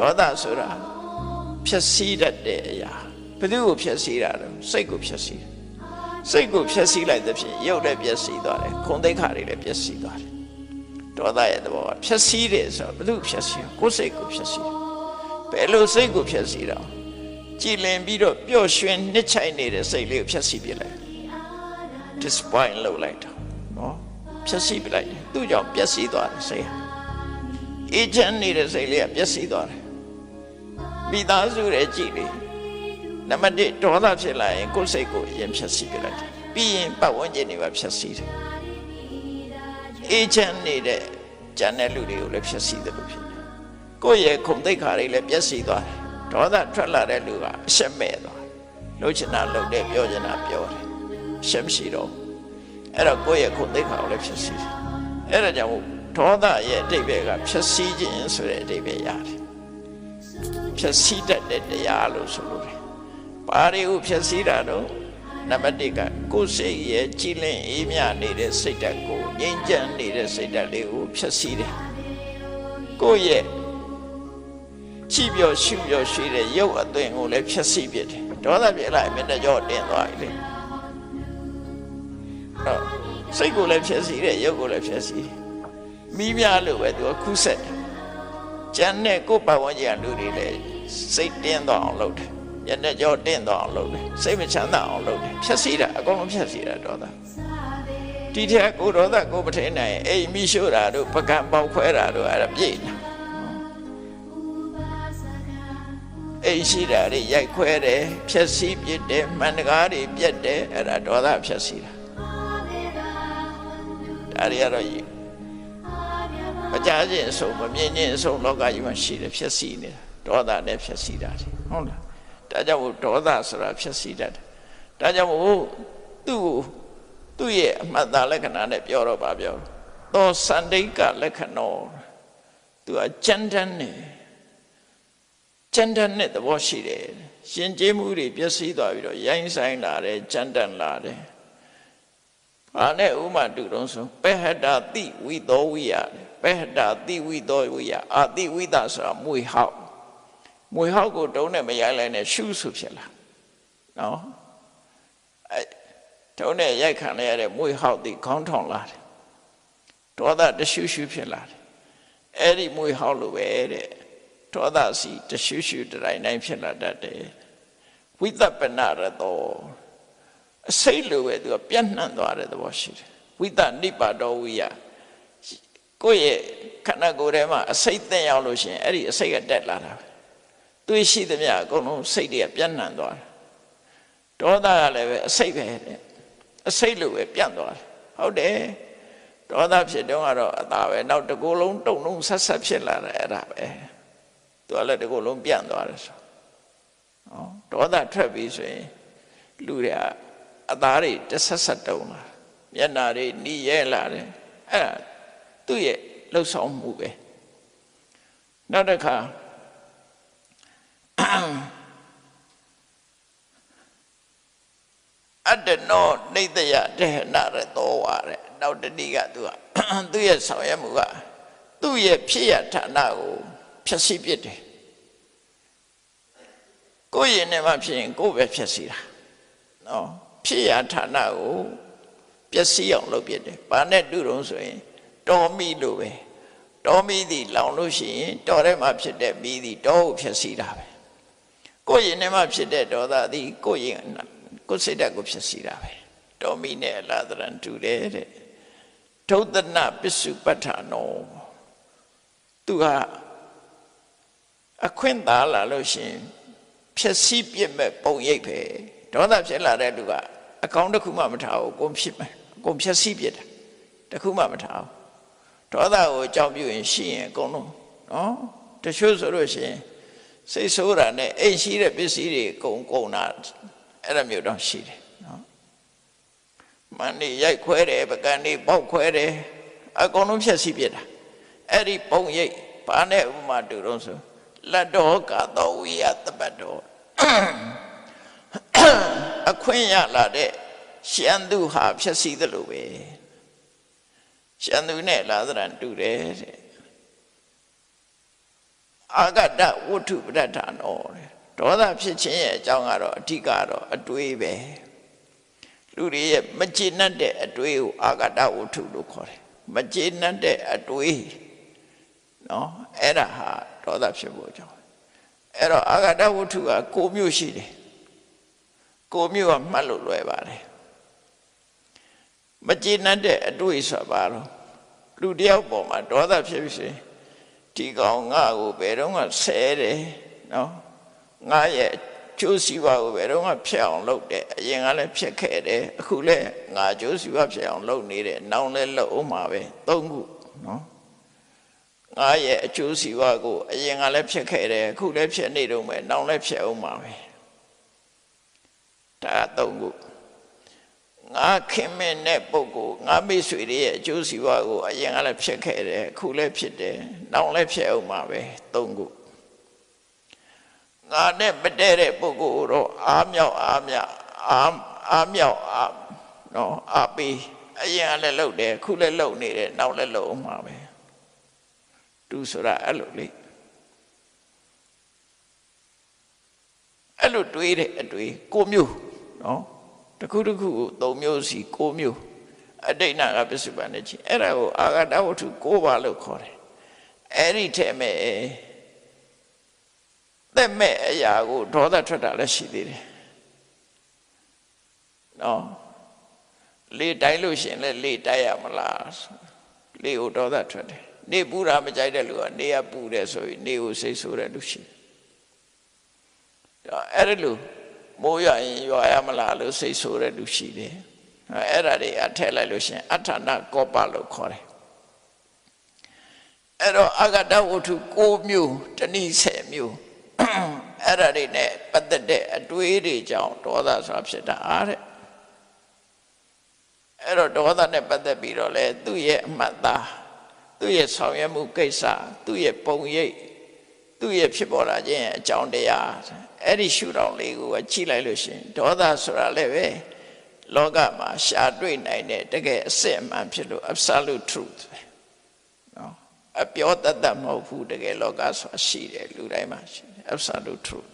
ဒေါသဆိုတာဖြည့်ဆည်းတတ်တဲ့အရာဘယ်သူကိုဖြည့်ဆည်းတာလဲစိတ်ကိုဖြည့်ဆည်းစိတ်ကိုဖြည့်ဆည်းလိုက်တဲ့ဖြင့်ရုပ်လည်းပျက်စီးသွားတယ်ခုံသိက္ခာတွေလည်းပျက်စီးသွားတယ်ဒေါသရဲ့သဘောကဖြည့်ဆည်းတယ်ဆိုတော့ဘယ်သူဖြည့်ဆည်းကိုယ်စိတ်ကိုဖြည့်ဆည်းဘယ်လိုစိတ်ကိုဖြည့်ဆည်းတော့ကြည်လင်ပြီးတော့ပျော့ရွှင်နှစ်ချိုင်နေတဲ့စိတ်လေးကိုဖြည့်ဆည်းပြလိုက် disappoint လုပ်လိုက်တော့နော်ဖြည့်ဆည်းပြလိုက်တယ်သူ့ကြောင့်ပျက်စီးသွားတယ်စိတ်ဟာအေဂျင့်နေတဲ့စိတ်လေးကပျက်စီးသွားတယ်မိသားစုရဲ့ကြည်လေနံပါတ်1ဒေါသဖြစ်လာရင်ကိုယ်စိတ်ကိုအရင်ဖြည့်ဆည်းပြလိုက်တယ်ပြီးရင်ပတ်ဝန်းကျင်တွေပါဖြည့်ဆည်းတယ်အေဂျင့်နေတဲ့ဂျန်တဲ့လူတွေကိုလည်းဖြည့်ဆည်းတယ်လို့ဖြစ်တယ်ကိုယ့်ရဲ့ခုံသိက္ခာတွေလည်းပျက်စီးသွားတယ်ဒေါသထွက်လာတဲ့လူကအရှက်မဲ့သွားလှုပ်ချင်တာလှုပ်တယ်ပြောချင်တာပြောတယ်ရှက်မရှိတော့အဲ့တော့ကိုယ့်ရဲ့ခုံသိက္ခာကိုလည်းဖြည့်ဆည်းတယ်အဲ့ဒါကြောင့်ဒေါသရဲ့အဓိပ္ပာယ်ကဖြည့်ဆည်းခြင်းဆိုတဲ့အဓိပ္ပာယ်ရတယ်ဖြည့်ဆည်းတတ်တဲ့တရားလို့ဆိုလို့တယ်ဘာတွေကိုဖြည့်ဆည်းတာတော့နံပါတ်1ကကိုယ်စိတ်ရဲ့ကြည်လင်အေးမြနေတဲ့စိတ်ဓာတ်ကိုငြိမ်းချမ်းနေတဲ့စိတ်ဓာတ်လေးကိုဖြည့်ဆည်းတယ်ကိုယ့်ရဲ့ကြည်ပြောရှုပြောရှိတဲ့ရုပ်အသွင်ကိုလည်းဖြည့်ဆည်းပြတယ်ဒေါသပြလိုက်မြတ်ကြောတင်သွားပြီလေစိတ်ကိုလည်းဖြည့်ဆည်းတယ်ရုပ်ကိုလည်းဖြည့်ဆည်းမိမြလို့ပဲသူကခုဆက်တယ်ကျန်တဲ့ကိုယ်ပတ်ဝန်းကျင်လူတွေလည်းစိတ်တင်းသွားအောင်လုပ်တယ်ညနေကြောတင်းသွားအောင်လုပ်တယ်စိတ်မချမ်းသာအောင်လုပ်တယ်ဖြည့်ဆည်းတာအကုန်လုံးဖြည့်ဆည်းတာဒေါသဒီထက်ကိုဒေါသကိုမထိန်နိုင်အိမ်မိရှို့တာတို့ပကံပေါက်ခွဲတာတို့အဲ့ဒါပြည့်နေအိမ်ရှိတာတွေရိုက်ခွဲတယ်ဖြည့်ဆည်းပြစ်တယ်မှန်တကားတွေပြက်တယ်အဲ့ဒါဒေါသဖြည့်ဆည်းတာဒါတွေကတော့မကြားခြင်းအဆုံးမမြင်ခြင်းအဆုံးလောကကြီးမှာရှိတယ်ဖြည့်ဆည်းနေတာဒေါသနဲ့ဖြည့်ဆည်းတာဟုတ်လားဒါကြောင့်ဒေါသဆိုတာဖြည့်ဆည်းတတ်တယ်ဒါကြောင့်သူ့ရဲ့အမှတ်သားလက္ခဏာနဲ့ပြောတော့ပါပြောသောစန္ဒိကလက္ခဏာသူကကြမ်းတမ်းတဲ့သဘောရှိတယ်ရှင်ကျေးမှုတွေပျက်စီးသွားပြီးတော့ရိုင်းဆိုင်လာတယ်ကြမ်းတမ်းလာတယ်ဘာနဲ့ဥမာတူတော့ဆိုပဟတတိဝိသောဝိယပဟတတိဝိသောဝိယအာတိဝိသဆိုတာမွေဟောက်ကိုတုံးနဲ့မရိုက်လိုက်နဲ့ရှုစုဖြစ်လာနော်အဲတုံးနဲ့ရိုက်ခံလိုက်ရတဲ့မွေဟောက်ဒီခေါင်းထောင်လာတယ်ဒေါသတရှုရှုဖြစ်လာတယ်အဲ့ဒီမွေဟောက်လိုပဲတဲ့ဒေါသစီတရှုရှုတိုင်းတိုင်းဖြစ်လာတတ်တယ်ဝိသပနရတောအစိတ်လိုပဲသူကပြန့်နှံ့သွားတဲ့သဘောရှိတယ်ဝိသနိပါတောဝိယကိုယ့်ရဲ့ခန္ဓာကိုယ်ထဲမှာအစိတ်သိရောက်လို့ရှိရင်အဲ့ဒီအစိတ်ကတက်လာတာပဲသူရှိသမျှအကုန်လုံးစိတ်တွေကပြန့်နှံ့သွားတယ်ဒေါသကလည်းပဲအစိတ်ပဲတဲ့အစိတ်လိုပဲပြန့်သွားတယ်ဟုတ်တယ်ဒေါသဖြစ်တော့ကတော့အသာပဲနောက်တစ်ကိုယ်လုံးတုံလုံးဆက်ဆက်ဖြစ်လာတယ်အဲ့ဒါပဲသူကလည်းတစ်ကိုယ်လုံးပြန့်သွားတယ်ဆိုဒေါသထွက်ပြီဆိုရင်လူတွေကအသားတွေတဆက်ဆက်တုံလာမျက်နှာတွေหนีရဲလာတယ်အဲ့ဒါသူ့ရဲ့လှုပ်ဆောင်မှုပဲနောက်တစ်ခါအတ္တနောနေတယတေဟနရတောဝါတဲ့နောက်တတိကသူရဲ့ဆောင်ရွက်မှုကသူ့ရဲ့ဖြစ်ရဌာနကိုဖြည့်ဆည်းပြစ်တယ်ကိုယ့်ရင်ထဲမှာဖြစ်ရင်ကိုယ်ပဲဖြည့်ဆည်းတာနော်ဖြစ်ရဌာနကိုပျက်စီးအောင်လုပ်ပြတယ်။ဘာနဲ့တူတုံးဆိုရင်တောမီလိုပဲတောမီသည်လောင်လို့ရှိရင်တောထဲမှာဖြစ်တဲ့မီးသည်တောကိုဖျက်ဆီးတာပဲ။ကိုယ်ရင်ထဲမှာဖြစ်တဲ့ဒေါသသည်ကိုယ်စိတ်ဓာတ်ကိုဖျက်ဆီးတာပဲ။တောမီနဲ့အလားတန်တူတယ်တဲ့။ဒုသနပစ္စုပ္ပဋ္ဌာနောသူကအခွင့်သာလာလို့ရှိရင်ဖျက်ဆီးပြစ်မဲ့ပုံရိပ်ပဲ။ဒေါသဖြစ်လာတဲ့လူကအကောင့်တစ်ခုမှမထားဘူးအကုန်ဖြစ်မယ်အကုန်ဖြည့်ဆည်းပြစ်တယ်တစ်ခုမှမထားဘူးဒေါသကိုအကြောင်းပြုရင်ရှိရင်အကုန်လုံးနော်တချို့ဆိုလို့ရှိရင်စိတ်ဆိုးတာနဲ့အိမ်ရှိတဲ့ပစ္စည်းတွေအကုန်တာအဲ့လိုမျိုးတော့ရှိတယ်နော်မန်နေရိုက်ခွဲတယ်ပကံနေပေါက်ခွဲတယ်အကုန်လုံးဖြည့်ဆည်းပြစ်တာအဲ့ဒီပုံရိပ်ဘာနဲ့ဥပမာတူတော့ဆိုလတ္တောကာသောဝိယတပတ်တော်အခွင့်ရလာတဲ့ရှမ်းသူဟာဖြည့်ဆည်းသလိုပဲရှမ်းသူနဲ့လာသရန်တူတယ်တဲ့ အာဂတဝတ္ထုပဋ္ဌာနောဒေါသဖြစ်ခြင်းရဲ့အကြောင်းကတော့အဓိကတော့အတွေးပဲလူတွေရဲ့မကျေနပ်တဲ့အတွေးကိုအာဂတဝတ္ထုလို့ခေါ်တယ်မကျေနပ်တဲ့အတွေးနော်အဲ့ဒါဟာဒေါသဖြစ်ဖို့ကြောင့်အဲ့တော့အာဂတဝတ္ထုက9မျိုးရှိတယ်9မျိုးကမှတ်လို့လွယ်ပါတယ်မကျေနပ်တဲ့အတွေးဆိုတာဘာလို့လူတယောက်ပေါ်မှာဒေါသဖြစ်ဖြစ်ဒီကောင်ငါ့ကိုဘယ်တော့မှဆဲတယ်နော်ငါရဲ့ကျိုးစီးပွားကိုဘယ်တော့မှဖျက်အောင်လုပ်တယ်အရင်ကလည်းဖျက်ခဲ့တယ်အခုလည်းငါကျိုးစီးပွားဖျက်အောင်လုပ်နေတယ်နောက်လည်းလုပ်အောင်မှာပဲ3ခုနော်ငါရဲ့အကျိုးစီးပွားကိုအရင်ကလည်းဖျက်ခဲ့တယ်အခုလည်းဖျက်နေတော့မယ်နောက်လည်းဖျက်အောင်မှာပဲဒါ3ခုငါခင်မင်းတဲ့ပုဂ္ဂိုလ်ငါမိတ်ဆွေတွေရဲ့အကျိုးစီးပွားကိုအရင်ကလည်းဖျက်ခဲ့တယ်အခုလည်းဖြစ်တယ်နောက်လည်းဖျက်အောင်မှာပဲ3ခုငါနဲ့မတည့်တဲ့ပုဂ္ဂိုလ်တော့အားမြောက်နော်အားပေးအရင်ကလည်းလုပ်တယ်အခုလည်းလုပ်နေတယ်နောက်လည်းလုပ်အောင်မှာပဲသူဆိုတာအဲ့လိုလေအဲ့လိုတွေးတဲ့အတွေး9မျိုးနော်တခုတခုကို3မျိုးစီ9မျိုးအတိတ်နာကပစ္စုပန်နဲ့ချင်းအဲ့ဒါကိုအာဂတဝတ္ထု9ပါးလို့ခေါ်တယ်အဲ့ဒီထဲမှာသက်မဲ့အရာကိုဒေါသထွက်တာလည်းရှိသေးတယ်နော်လေတိုင်းလို့ရှင်လဲလေတိုက်ရမလားလေကိုဒေါသထွက်တယ်နေပူတာမကြိုက်တဲ့လူကနေရပူတယ်ဆိုရင်နေကိုစိတ်ဆိုးတဲ့လူရှိတယ်အဲ့ဒါလို့မိုးရရင်ရွာရမလားလို့စိတ်ဆိုးတဲ့လူရှိတယ်အဲ့ဒါတွေအထက်လိုက်လို့ရှင်အဋ္ဌာဏကောပလို့ခေါ်တယ်အဲ့တော့အာဂတဝတ္ထု9မျိုးတနည်း10မျိုးအဲ့ဒါတွေနဲ့ပတ်သက်တဲ့အတွေးတွေကြောင့်ဒေါသဆိုတာဖြစ်တာတဲ့အဲ့တော့ဒေါသနဲ့ပတ်သက်ပြီးတော့လေသူ့ရဲ့အမှတ်သားသူ့ရဲ့ဆောင်ရွက်မှုကိစ္စသူ့ရဲ့ပုံရိပ်သူ့ရဲ့ဖြစ်ပေါ်လာခြင်းအကြောင်းတရားအဲ့ဒီရှုထောင့်လေးကိုကြည့်လိုက်လို့ရှင်ဒေါသဆိုတာလည်းပဲလောကမှာရှားတွေ့နိုင်တဲ့တကယ်အစစ်အမှန်ဖြစ်လို့ absolute truth နော်အပြောတတ်တတ်မဟုတ်ဘူးတကယ်လောကဆိုတာရှိတယ်လူတိုင်းမှာရှိတယ် absolute truth